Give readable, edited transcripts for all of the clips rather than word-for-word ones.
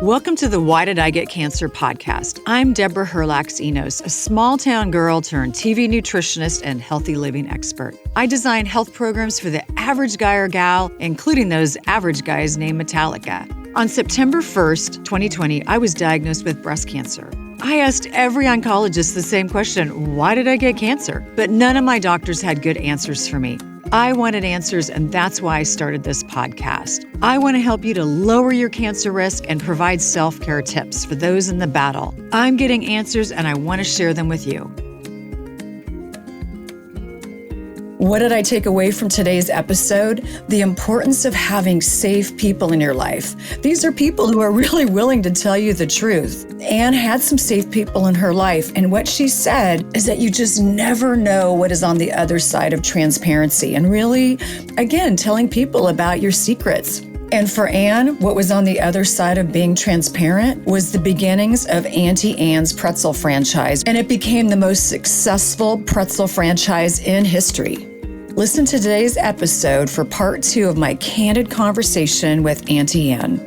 Welcome to the Why Did I Get Cancer podcast. I'm Deborah Herlax-Enos, a small-town girl turned TV nutritionist and healthy living expert. I design health programs for the average guy or gal, including those average guys named Metallica. On September 1st, 2020, I was diagnosed with breast cancer. I asked every oncologist the same question, why did I get cancer? But none of my doctors had good answers for me. I wanted answers, and that's why I started this podcast. I want to help you to lower your cancer risk and provide self-care tips for those in the battle. I'm getting answers, and I want to share them with you. What did I take away from today's episode? The importance of having safe people in your life. These are people who are really willing to tell you the truth. Anne had some safe people in her life, and what she said is that you just never know what is on the other side of transparency and really, again, telling people about your secrets. And for Anne, what was on the other side of being transparent was the beginnings of Auntie Anne's pretzel franchise, and it became the most successful pretzel franchise in history. Listen to today's episode for part 2 of my candid conversation with Auntie Anne.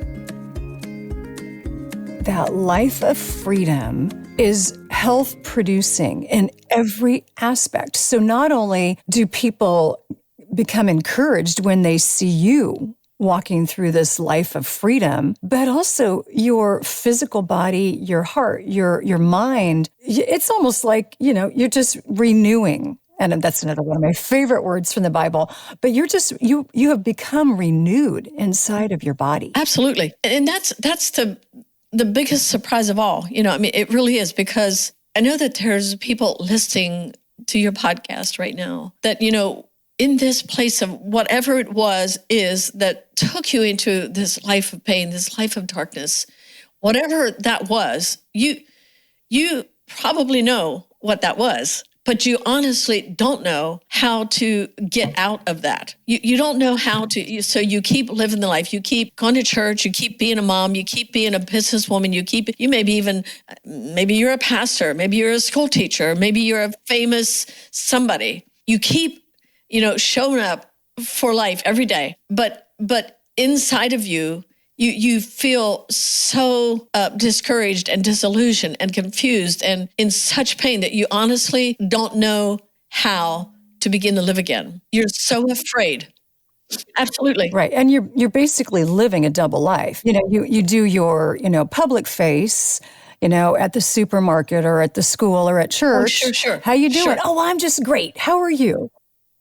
That life of freedom is health producing in every aspect. So not only do people become encouraged when they see you walking through this life of freedom, but also your physical body, your heart, your mind, it's almost like, you're just renewing. And that's another one of my favorite words from the Bible. But you're just, you have become renewed inside of your body. Absolutely. And that's the biggest surprise of all. It really is, because I know that there's people listening to your podcast right now that, in this place of whatever it is that took you into this life of pain, this life of darkness, whatever that was, you probably know what that was, but you honestly don't know how to get out of that. You don't know how to, so you keep living the life. You keep going to church, you keep being a mom, you keep being a businesswoman, maybe you're a pastor, maybe you're a school teacher, maybe you're a famous somebody. You keep showing up for life every day, but inside of you feel so discouraged and disillusioned and confused and in such pain that you honestly don't know how to begin to live again. You're so afraid. Absolutely. Right. And you're basically living a double life. You do your, public face, at the supermarket or at the school or at church. Oh, sure. How you doing? Sure. Oh, I'm just great. How are you?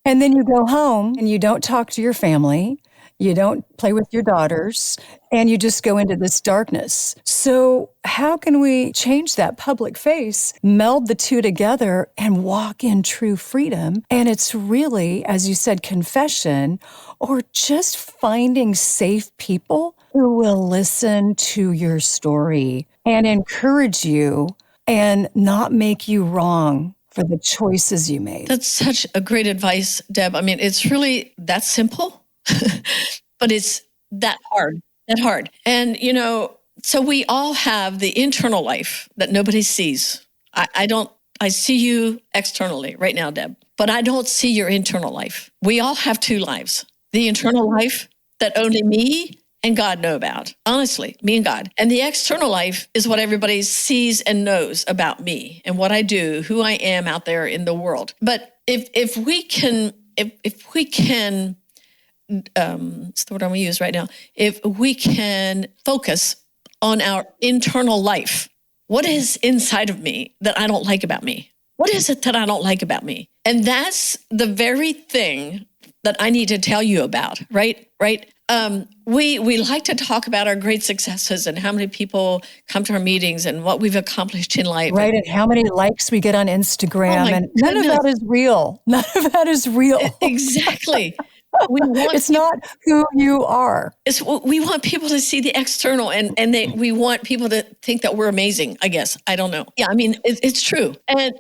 And then you go home and you don't talk to your family. You don't play with your daughters, and you just go into this darkness. So how can we change that public face, meld the two together, and walk in true freedom? And it's really, as you said, confession, or just finding safe people who will listen to your story and encourage you and not make you wrong for the choices you made. That's such a great advice, Deb. It's really that simple. But it's that hard. And, so we all have the internal life that nobody sees. I see you externally right now, Deb, but I don't see your internal life. We all have two lives. The internal life that only me and God know about. Honestly, me and God. And the external life is what everybody sees and knows about me and what I do, who I am out there in the world. But if we can, it's the word I'm going to use right now. If we can focus on our internal life, what is inside of me that I don't like about me? What is it that I don't like about me? And that's the very thing that I need to tell you about, right? We like to talk about our great successes and how many people come to our meetings and what we've accomplished in life. Right, and how many likes we get on Instagram. And none of that is real. None of that is real. Exactly. It's not who you are. We want people to see the external, and we want people to think that we're amazing, I guess. I don't know. Yeah, it's true. And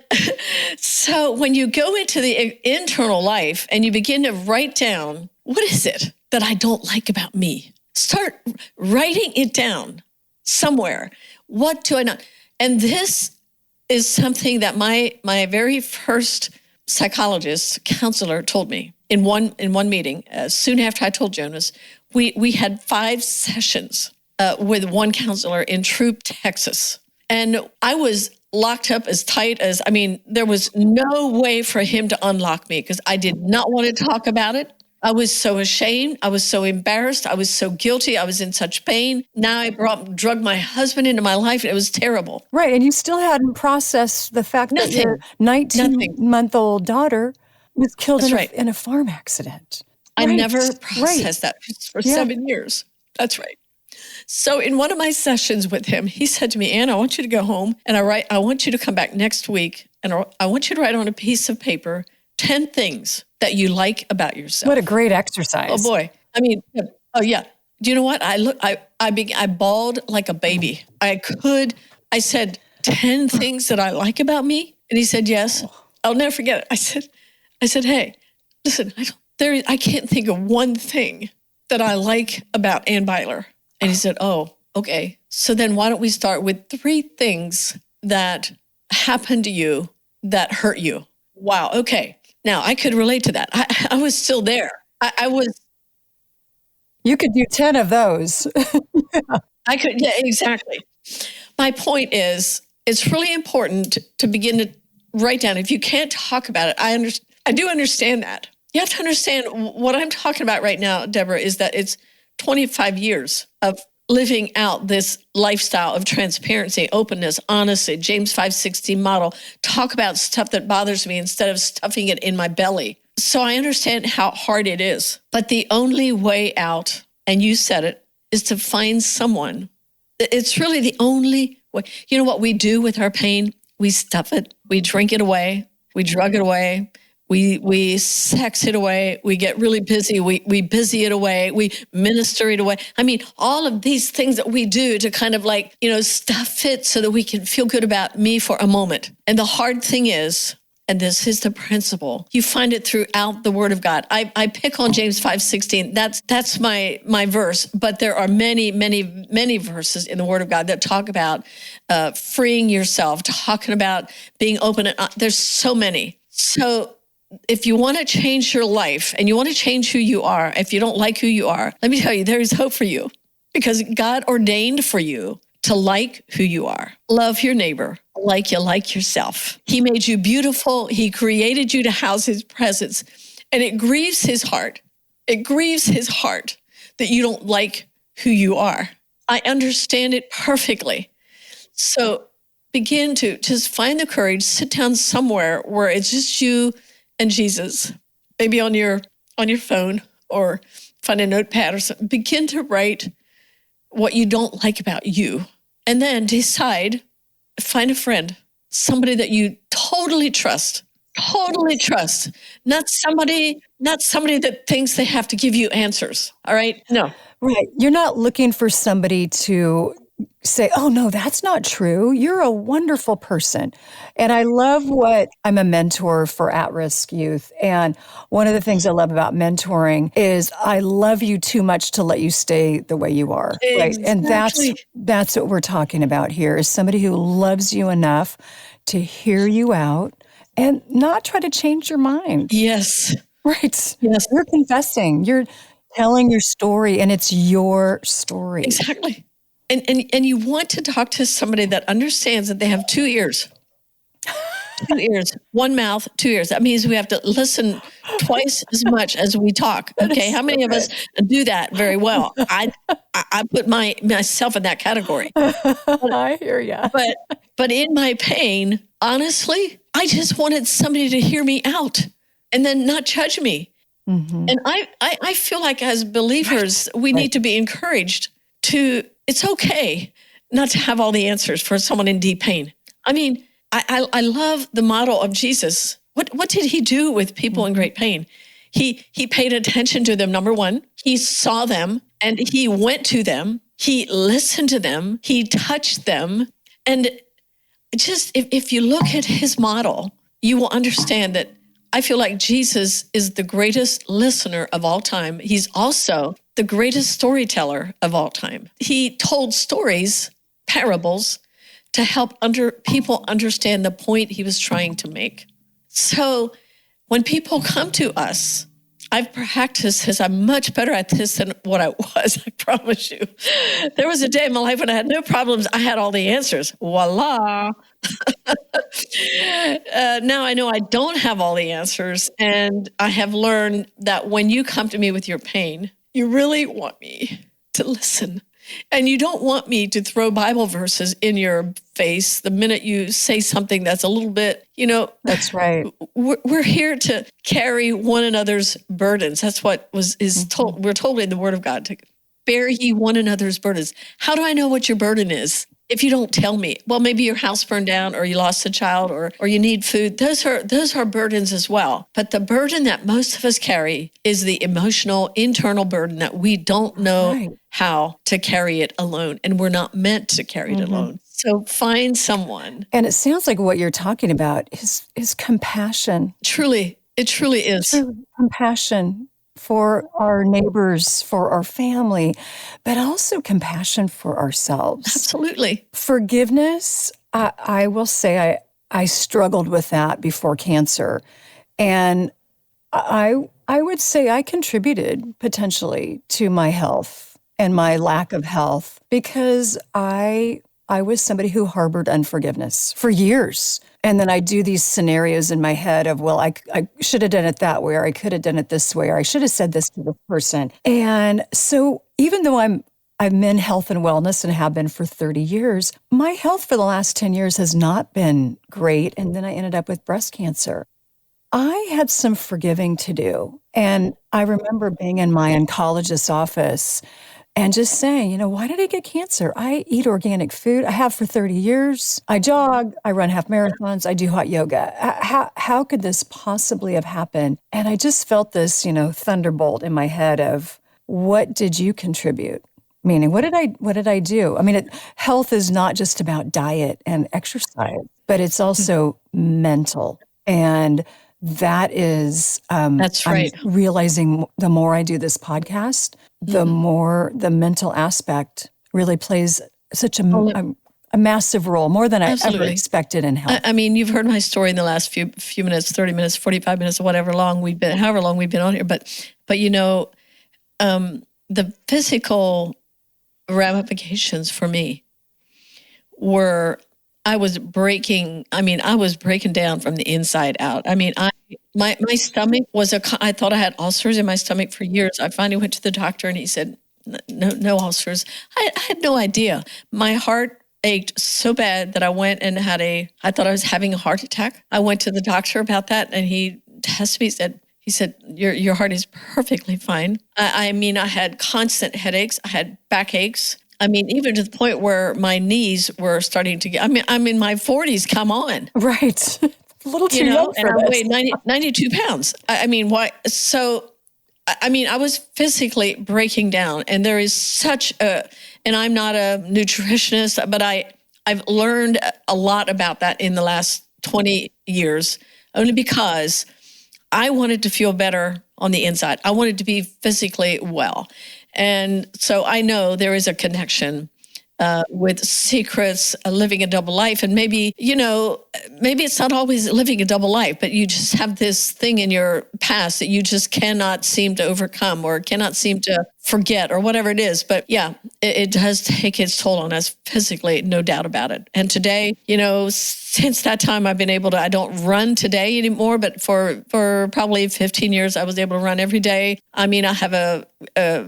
so when you go into the internal life and you begin to write down, what is it that I don't like about me? Start writing it down somewhere. What do I not? And this is something that my very first psychologist, counselor told me in one meeting, soon after I told Jonas. We had 5 sessions with one counselor in Troop, Texas. And I was locked up as tight as, there was no way for him to unlock me because I did not want to talk about it. I was so ashamed. I was so embarrassed. I was so guilty. I was in such pain. Now I drugged my husband into my life. It was terrible. Right. And you still hadn't processed the fact that your 19-month-old daughter was killed in a farm accident. I never processed that for 7 years. That's right. So in one of my sessions with him, he said to me, Ann, I want you to go home and I want you to come back next week and I want you to write on a piece of paper 10 things that you like about yourself. What a great exercise. Oh boy. Oh yeah. Do you know what? I bawled like a baby. I said 10 things that I like about me. And he said, yes. I'll never forget it. I said, hey, listen, I can't think of one thing that I like about Ann Byler. And he said, oh, okay. So then why don't we start with 3 things that happened to you that hurt you? Wow. Okay. Now I could relate to that. I was still there. I was. You could do 10 of those. I could. Yeah, exactly. My point is, it's really important to begin to write down. If you can't talk about it, I do understand that. You have to understand what I'm talking about right now, Deborah, is that it's 25 years of living out this lifestyle of transparency, openness, honesty, James 5:16 model. Talk about stuff that bothers me instead of stuffing it in my belly. So I understand how hard it is. But the only way out, and you said it, is to find someone. It's really the only way. You know what we do with our pain? We stuff it. We drink it away. We drug it away. We sex it away. We get really busy. We busy it away. We minister it away. All of these things that we do to kind of stuff it so that we can feel good about me for a moment. And the hard thing is, and this is the principle, you find it throughout the Word of God. I pick on James 5:16. That's my verse, but there are many, many, many verses in the Word of God that talk about freeing yourself, talking about being open. There's so many. So if you want to change your life and you want to change who you are, if you don't like who you are, let me tell you, there is hope for you because God ordained for you to like who you are. Love your neighbor like you like yourself. He made you beautiful. He created you to house his presence. And it grieves his heart. It grieves his heart that you don't like who you are. I understand it perfectly. So begin to just find the courage, sit down somewhere where it's just you and Jesus, maybe on your phone or find a notepad or something. Begin to write what you don't like about you. And then decide, find a friend, somebody that you totally trust. Not somebody that thinks they have to give you answers. All right? No. Right. You're not looking for somebody to say, oh, no, that's not true. You're a wonderful person. And I love I'm a mentor for at-risk youth. And one of the things I love about mentoring is I love you too much to let you stay the way you are. Exactly. Right? And that's what we're talking about here is somebody who loves you enough to hear you out and not try to change your mind. Yes. Right. Yes. You're confessing. You're telling your story and it's your story. Exactly. And you want to talk to somebody that understands that they have 2 ears. 2 ears, 1 mouth, 2 ears. That means we have to listen twice as much as we talk. Okay, how many of us do that very well? I put myself in that category. I hear you. But in my pain, honestly, I just wanted somebody to hear me out and then not judge me. Mm-hmm. And I feel like as believers, we need to be encouraged to. It's okay not to have all the answers for someone in deep pain. I love the model of Jesus. What did he do with people in great pain? He paid attention to them, number one. He saw them and he went to them. He listened to them. He touched them. And just if you look at his model, you will understand that I feel like Jesus is the greatest listener of all time. He's also the greatest storyteller of all time. He told stories, parables, to help people understand the point he was trying to make. So when people come to us, I've practiced this. I'm much better at this than what I was, I promise you. There was a day in my life when I had no problems. I had all the answers. Voila. Now I know I don't have all the answers. And I have learned that when you come to me with your pain, you really want me to listen. And you don't want me to throw Bible verses in your face the minute you say something that's a little bit, That's right. we're here to carry one another's burdens. That's what is told. We're told in the Word of God to bear ye one another's burdens. How do I know what your burden is if you don't tell me? Well, maybe your house burned down, or you lost a child, or you need food. Those are burdens as well. But the burden that most of us carry is the emotional, internal burden that we don't know how to carry it alone, and we're not meant to carry it alone. So find someone. And it sounds like what you're talking about is compassion. Truly, it truly is. Compassion for our neighbors, for our family, but also compassion for ourselves. Absolutely. Forgiveness, I will say I struggled with that before cancer. And I would say I contributed potentially to my health and my lack of health because I was somebody who harbored unforgiveness for years. And then I do these scenarios in my head of, well, I should have done it that way, or I could have done it this way, or I should have said this to this person. And so even though I'm in health and wellness and have been for 30 years, my health for the last 10 years has not been great. And then I ended up with breast cancer. I had some forgiving to do. And I remember being in my oncologist's office and just saying, why did I get cancer? I eat organic food. I have for 30 years. I jog. I run half marathons. I do hot yoga. How could this possibly have happened? And I just felt this, thunderbolt in my head of, what did you contribute? Meaning, what did I do? I mean, health is not just about diet and exercise, but it's also mental. And that is, that's right. I'm realizing the more I do this podcast, the more the mental aspect really plays such a massive role, more than I ever expected in health. I mean, you've heard my story in the last few minutes, 30 minutes, 45 minutes, or however long we've been on here. But the physical ramifications for me were, I was breaking down from the inside out. I mean, my stomach was I thought I had ulcers in my stomach for years. I finally went to the doctor and he said, no ulcers. I had no idea. My heart ached so bad that I went and I thought I was having a heart attack. I went to the doctor about that and he tested me, he said, your heart is perfectly fine. I mean, I had constant headaches. I had backaches. I mean, even to the point where my knees were starting to get, I'm in my 40s, come on. Right. A little too young for and this. I weighed 92 pounds. I mean, why? So, I mean, I was physically breaking down, and there is and I'm not a nutritionist, but I've learned a lot about that in the last 20 years, only because I wanted to feel better on the inside. I wanted to be physically well. And so I know there is a connection with secrets, living a double life. And maybe it's not always living a double life, but you just have this thing in your past that you just cannot seem to overcome or cannot seem to forget or whatever it is. But yeah, it does take its toll on us physically, no doubt about it. And today, since that time I've been able to, I don't run today anymore, but for probably 15 years, I was able to run every day. I mean, I have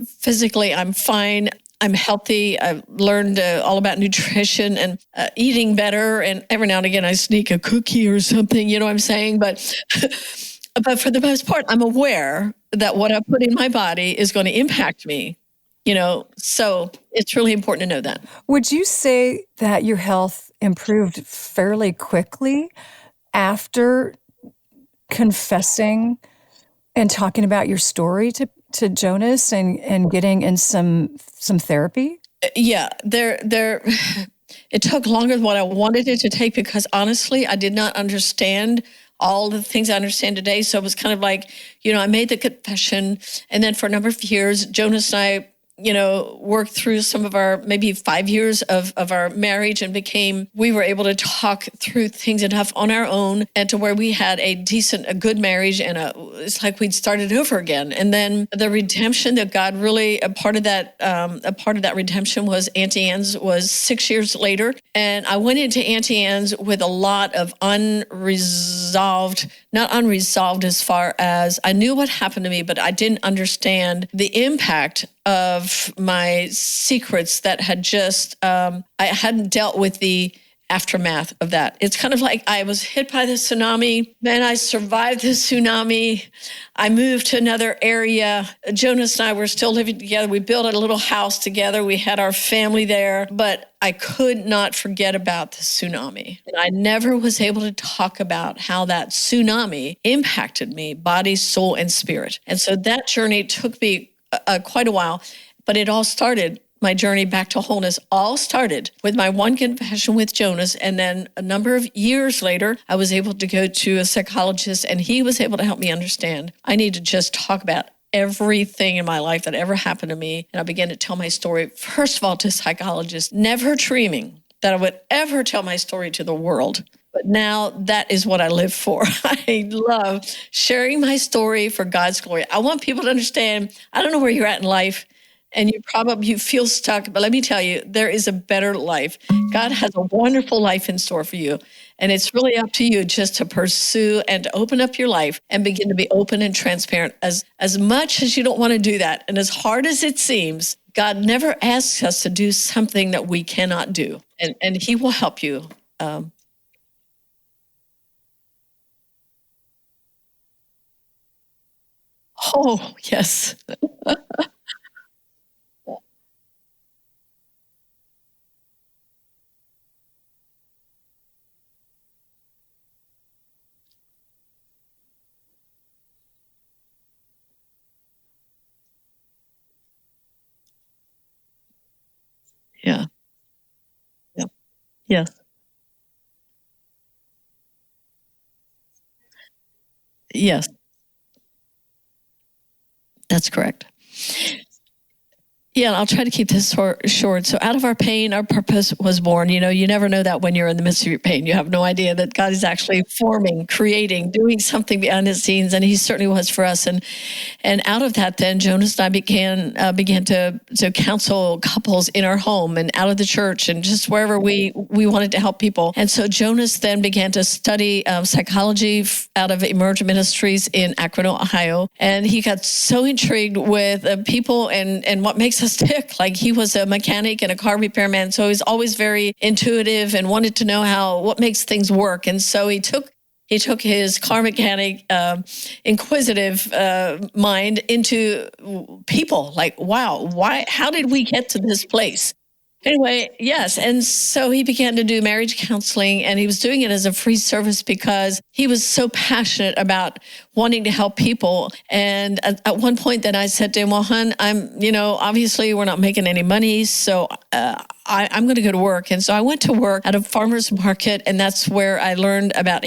physically, I'm fine. I'm healthy. I've learned all about nutrition and eating better. And every now and again, I sneak a cookie or something, you know what I'm saying? But for the most part, I'm aware that what I put in my body is going to impact me, so it's really important to know that. Would you say that your health improved fairly quickly after confessing and talking about your story to Jonas and getting in some therapy? Yeah, it took longer than what I wanted it to take because honestly, I did not understand all the things I understand today. So it was kind of like, I made the confession, and then for a number of years, Jonas and I worked through some of our maybe 5 years of our marriage and we were able to talk through things enough on our own and to where we had a good marriage, and it's like we'd started over again. And then the redemption that God really, a part of that redemption was Auntie Anne's was 6 years later. And I went into Auntie Anne's with a lot of not unresolved as far as I knew what happened to me, but I didn't understand the impact of my secrets that had I hadn't dealt with the aftermath of that. It's kind of like I was hit by the tsunami, then I survived the tsunami. I moved to another area. Jonas and I were still living together. We built a little house together. We had our family there, but I could not forget about the tsunami. And I never was able to talk about how that tsunami impacted me, body, soul, and spirit. And so that journey took me quite a while, but it all started. My journey back to wholeness all started with my one confession with Jonas. And then a number of years later, I was able to go to a psychologist, and he was able to help me understand I need to just talk about everything in my life that ever happened to me. And I began to tell my story, first of all, to psychologists, never dreaming that I would ever tell my story to the world. But now that is what I live for. I love sharing my story for God's glory. I want people to understand, I don't know where you're at in life, and you feel stuck, but let me tell you, there is a better life. God has a wonderful life in store for you. And it's really up to you just to pursue and to open up your life and begin to be open and transparent as much as you don't want to do that. And as hard as it seems, God never asks us to do something that we cannot do. And he will help you. Oh, yes. Yeah. Yeah. Yes. Yes. That's correct. Yeah, and I'll try to keep this short. So out of our pain, our purpose was born. You never know that when you're in the midst of your pain. You have no idea that God is actually forming, creating, doing something behind the scenes, and he certainly was for us. And out of that, then Jonas and I began to counsel couples in our home and out of the church and just wherever we wanted to help people. And so Jonas then began to study psychology out of Emerge Ministries in Akron, Ohio. And he got so intrigued with people and what makes us tick. Like, he was a mechanic and a car repairman, so he was always very intuitive and wanted to know what makes things work. And so he took his car mechanic, inquisitive mind into people. Like, wow, how did we get to this place? Anyway, yes. And so he began to do marriage counseling, and he was doing it as a free service because he was so passionate about wanting to help people. And at one point then I said to him, well, hon, obviously we're not making any money, so I'm going to go to work. And so I went to work at a farmer's market, and that's where I learned about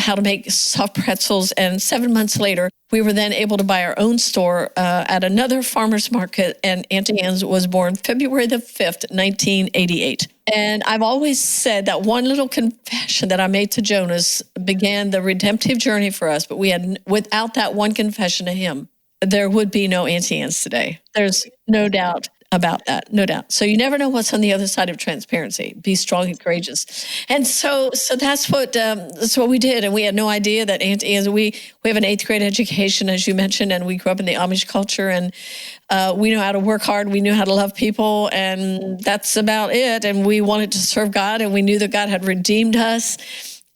how to make soft pretzels. And 7 months later, we were then able to buy our own store at another farmer's market, and Auntie Anne's was born February the 5th, 1988. And I've always said that one little confession that I made to Jonas began the redemptive journey for us. But without that one confession to him, there would be no Auntie Anne's today. There's no doubt about that, no doubt. So you never know what's on the other side of transparency. Be strong and courageous. And so that's what we did. And we had no idea that Auntie Anne's, we have an 8th grade education, as you mentioned, and we grew up in the Amish culture, and we know how to work hard. We knew how to love people, and that's about it. And we wanted to serve God, and we knew that God had redeemed us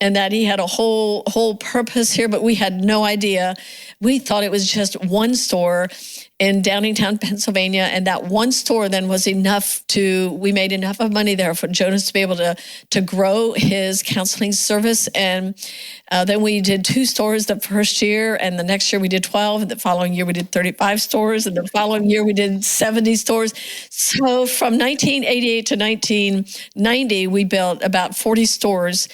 and that he had a whole purpose here, but we had no idea. We thought it was just one store in Downingtown, Pennsylvania, and that one store then was enough we made enough of money there for Jonas to be able to grow his counseling service. And then we did 2 stores the first year, and the next year we did 12, and the following year we did 35 stores, and the following year we did 70 stores. So from 1988 to 1990, we built about 40 stores.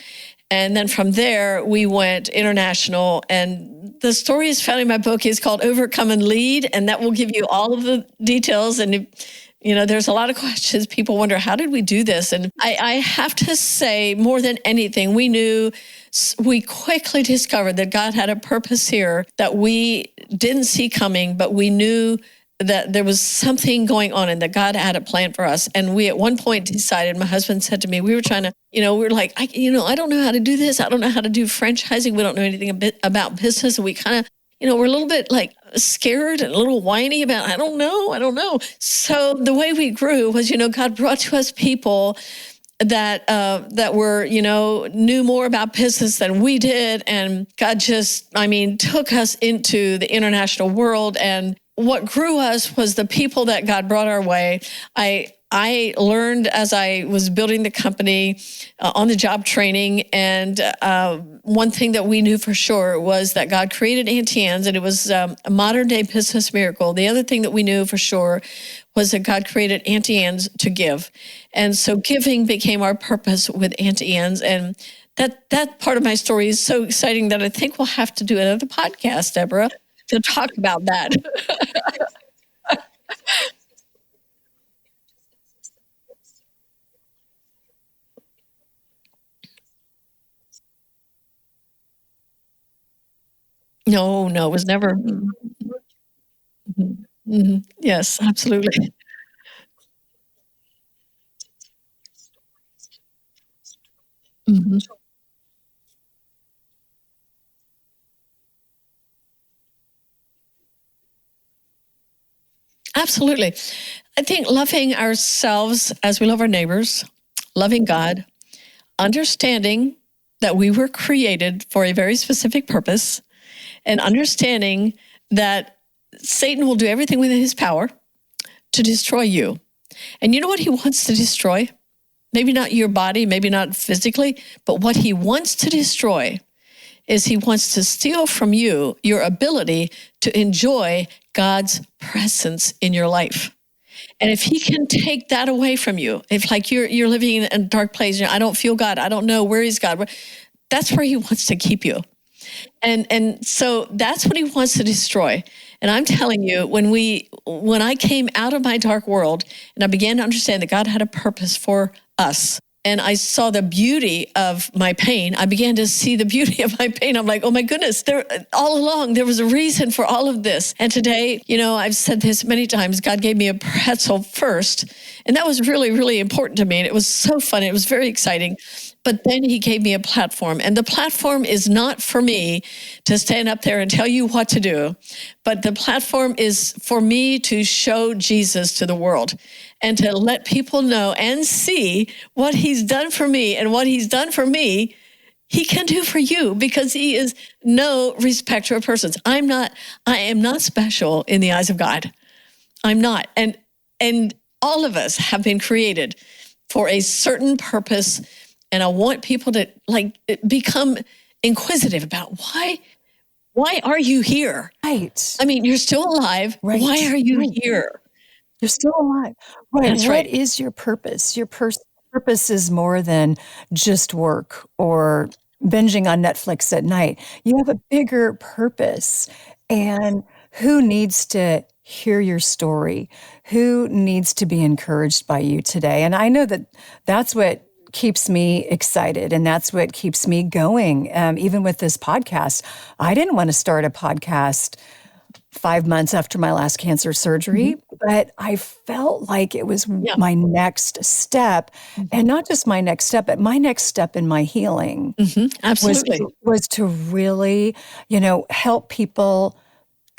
And then from there, we went international. And the story is found in my book. It's called Overcome and Lead. And that will give you all of the details. And, there's a lot of questions. People wonder, how did we do this? And I have to say, more than anything, we quickly discovered that God had a purpose here that we didn't see coming, but we knew that there was something going on and that God had a plan for us. And we at one point decided, my husband said to me, we were trying to, we were like, I don't know how to do this. I don't know how to do franchising. We don't know anything about business. And we kind of, we're a little bit like scared and a little whiny about, I don't know. So the way we grew was, God brought to us people that were, knew more about business than we did. And God just, took us into the international world. And what grew us was the people that God brought our way. I learned as I was building the company on the job training. And one thing that we knew for sure was that God created Auntie Anne's, and it was a modern day business miracle. The other thing that we knew for sure was that God created Auntie Anne's to give. And so giving became our purpose with Auntie Anne's. And that part of my story is so exciting that I think we'll have to do another podcast, Deborah, to talk about that. No, it was never. Yes, absolutely. Mhm. Absolutely. I think loving ourselves as we love our neighbors, loving God, understanding that we were created for a very specific purpose, and understanding that Satan will do everything within his power to destroy you. And you know what he wants to destroy? Maybe not your body, maybe not physically, but what he wants to destroy is he wants to steal from you your ability to enjoy God's presence in your life. And if he can take that away from you, if like you're living in a dark place, I don't feel God, I don't know where he's God, that's where he wants to keep you. And so that's what he wants to destroy. And I'm telling you, when I came out of my dark world and I began to understand that God had a purpose for us, and I saw the beauty of my pain, I began to see the beauty of my pain. I'm like, oh my goodness, all along, there was a reason for all of this. And today, I've said this many times, God gave me a pretzel first. And that was really, really important to me. And it was so fun. It was very exciting. But then he gave me a platform. And the platform is not for me to stand up there and tell you what to do, but the platform is for me to show Jesus to the world and to let people know and see what he's done for me, and what he's done for me, he can do for you, because he is no respecter of persons. I am not special in the eyes of God. I'm not. And all of us have been created for a certain purpose. And I want people to become inquisitive about why are you here? Right. You're still alive. Right. Why are you here? You're still alive. Right. That's What right. is your purpose? Your purpose is more than just work or binging on Netflix at night. You have a bigger purpose. And who needs to hear your story? Who needs to be encouraged by you today? And I know that that's what keeps me excited, and that's what keeps me going. Even with this podcast, I didn't want to start a podcast 5 months after my last cancer surgery, but I felt like it was my next step, and not just my next step, but my next step in my healing. Absolutely. Was to really, help people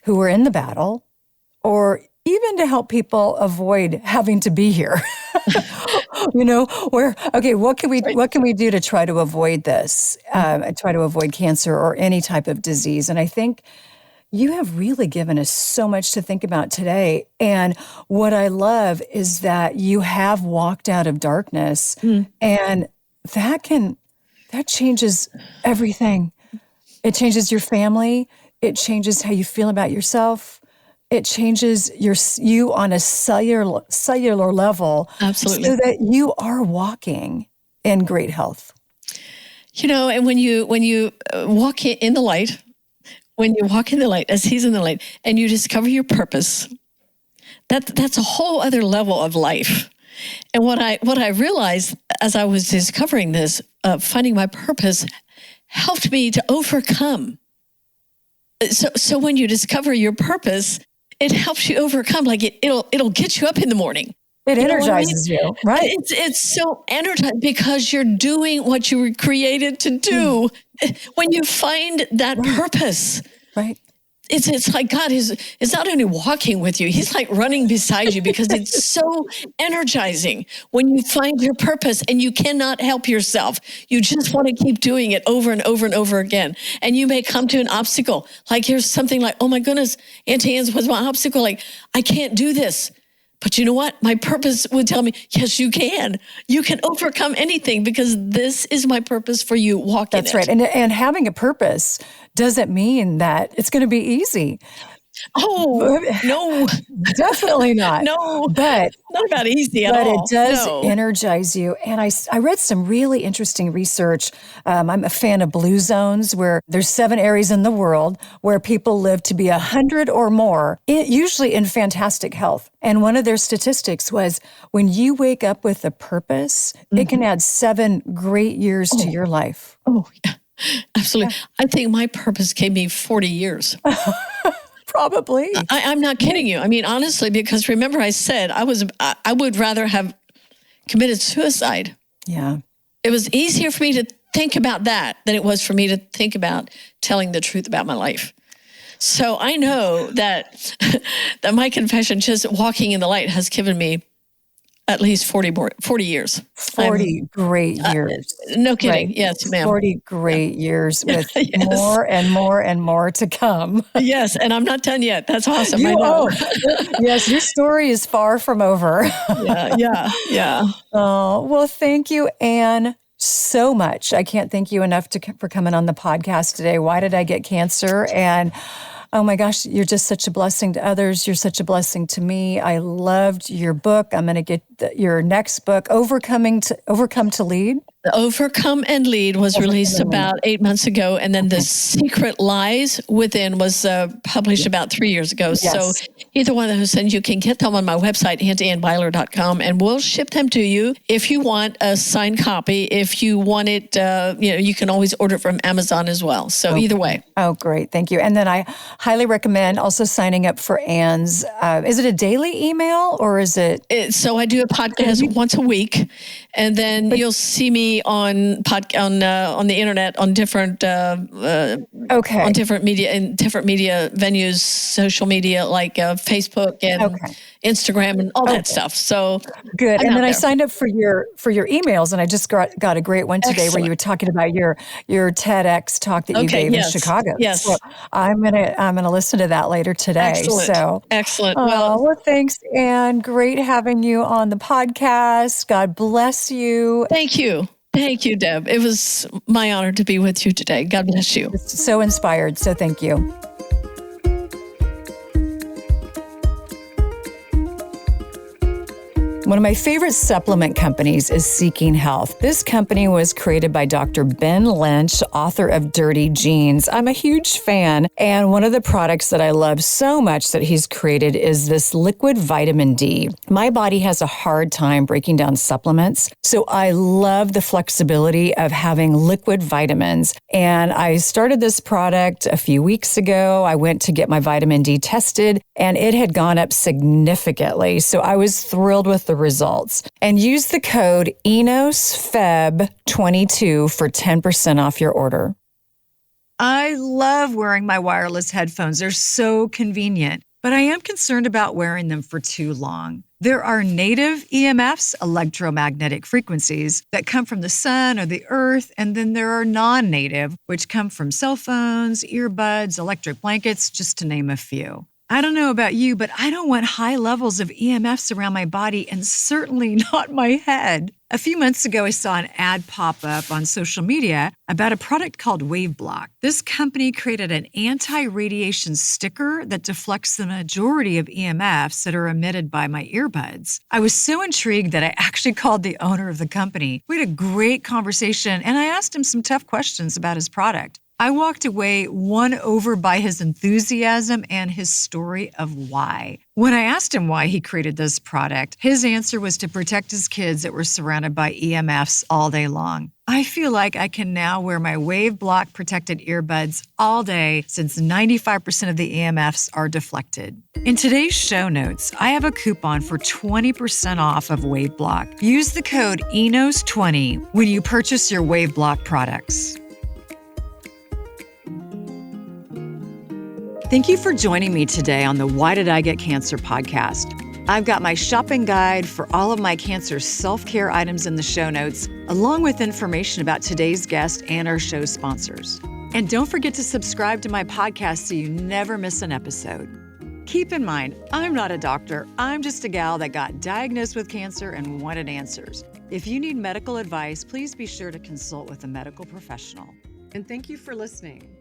who were in the battle, or even to help people avoid having to be here. What can we do to try to avoid this, try to avoid cancer or any type of disease? And I think you have really given us so much to think about today. And what I love is that you have walked out of darkness, and that changes everything. It changes your family. It changes how you feel about yourself. It changes you on a cellular level. Absolutely. So that you are walking in great health. And when you walk in the light, when you walk in the light, as he's in the light, and you discover your purpose, that's a whole other level of life. And what I realized as I was discovering this, finding my purpose, helped me to overcome. So when you discover your purpose, it helps you overcome. Like it'll get you up in the morning. It energizes you, right? It's so energizing because you're doing what you were created to do. When you find that purpose, right? It's like God is not only walking with you, he's like running beside you because it's so energizing when you find your purpose and you cannot help yourself. You just want to keep doing it over and over and over again. And you may come to an obstacle. Like here's something like, oh my goodness, Auntie Anne's was my obstacle. Like, I can't do this. But you know what? My purpose would tell me, yes, you can. You can overcome anything because this is my purpose for you. Walk in it. That's right. And having a purpose doesn't mean that it's going to be easy. Oh, no. Definitely not. No, but not about easy at all. But it does energize you. And I read some really interesting research. I'm a fan of blue zones where there's 7 areas in the world where people live to be 100 or more, usually in fantastic health. And one of their statistics was when you wake up with a purpose, it can add 7 great years to your life. Oh, yeah, absolutely. Yeah. I think my purpose gave me 40 years. Probably. I'm not kidding you. I mean, honestly, because remember I said I would rather have committed suicide. Yeah. It was easier for me to think about that than it was for me to think about telling the truth about my life. So I know that my confession, just walking in the light, has given me at least 40 years. 40 great years. No kidding. Right. Yes, ma'am. 40 great years with yes. more and more and more to come. Yes, and I'm not done yet. That's awesome. I know. Yes, your story is far from over. Yeah. Oh, well, thank you, Anne, so much. I can't thank you enough for coming on the podcast today. Why Did I Get Cancer? And oh my gosh, you're just such a blessing to others. You're such a blessing to me. I loved your book. I'm going to get your next book, Overcome to Lead. Overcome and Lead was released about 8 months ago. And then The Secret Lies Within was published about 3 years ago. Yes. So either one of those, and you can get them on my website, AuntieAnneBeiler.com, and we'll ship them to you. If you want a signed copy, if you want it, you can always order it from Amazon as well. So either way. Oh, great. Thank you. And then I highly recommend also signing up for Anne's. Is it a daily email or is it? So I do a podcast once a week, and then you'll see me on the internet on different on different media venues, social media like Facebook and Instagram and all that stuff. So good. And then I signed up for your emails, and I just got a great one today where you were talking about your TEDx talk that you gave in Chicago. Yes. So I'm gonna listen to that later today. Excellent. Well, thanks, Anne. Great having you on the podcast. God bless you. Thank you. Thank you, Deb. It was my honor to be with you today. God bless you. So inspired. So thank you. One of my favorite supplement companies is Seeking Health. This company was created by Dr. Ben Lynch, author of Dirty Genes. I'm a huge fan, and one of the products that I love so much that he's created is this liquid vitamin D. My body has a hard time breaking down supplements, so I love the flexibility of having liquid vitamins. And I started this product a few weeks ago. I went to get my vitamin D tested, and it had gone up significantly. So I was thrilled with the results. And use the code ENOSFEB22 for 10% off your order. I love wearing my wireless headphones. They're so convenient, but I am concerned about wearing them for too long. There are native EMFs, electromagnetic frequencies, that come from the sun or the earth, and then there are non-native, which come from cell phones, earbuds, electric blankets, just to name a few. I don't know about you, but I don't want high levels of EMFs around my body and certainly not my head. A few months ago, I saw an ad pop up on social media about a product called WaveBlock. This company created an anti-radiation sticker that deflects the majority of EMFs that are emitted by my earbuds. I was so intrigued that I actually called the owner of the company. We had a great conversation, and I asked him some tough questions about his product. I walked away won over by his enthusiasm and his story of why. When I asked him why he created this product, his answer was to protect his kids that were surrounded by EMFs all day long. I feel like I can now wear my WaveBlock protected earbuds all day since 95% of the EMFs are deflected. In today's show notes, I have a coupon for 20% off of WaveBlock. Use the code ENOS20 when you purchase your WaveBlock products. Thank you for joining me today on the Why Did I Get Cancer podcast. I've got my shopping guide for all of my cancer self-care items in the show notes, along with information about today's guest and our show sponsors. And don't forget to subscribe to my podcast so you never miss an episode. Keep in mind, I'm not a doctor. I'm just a gal that got diagnosed with cancer and wanted answers. If you need medical advice, please be sure to consult with a medical professional. And thank you for listening.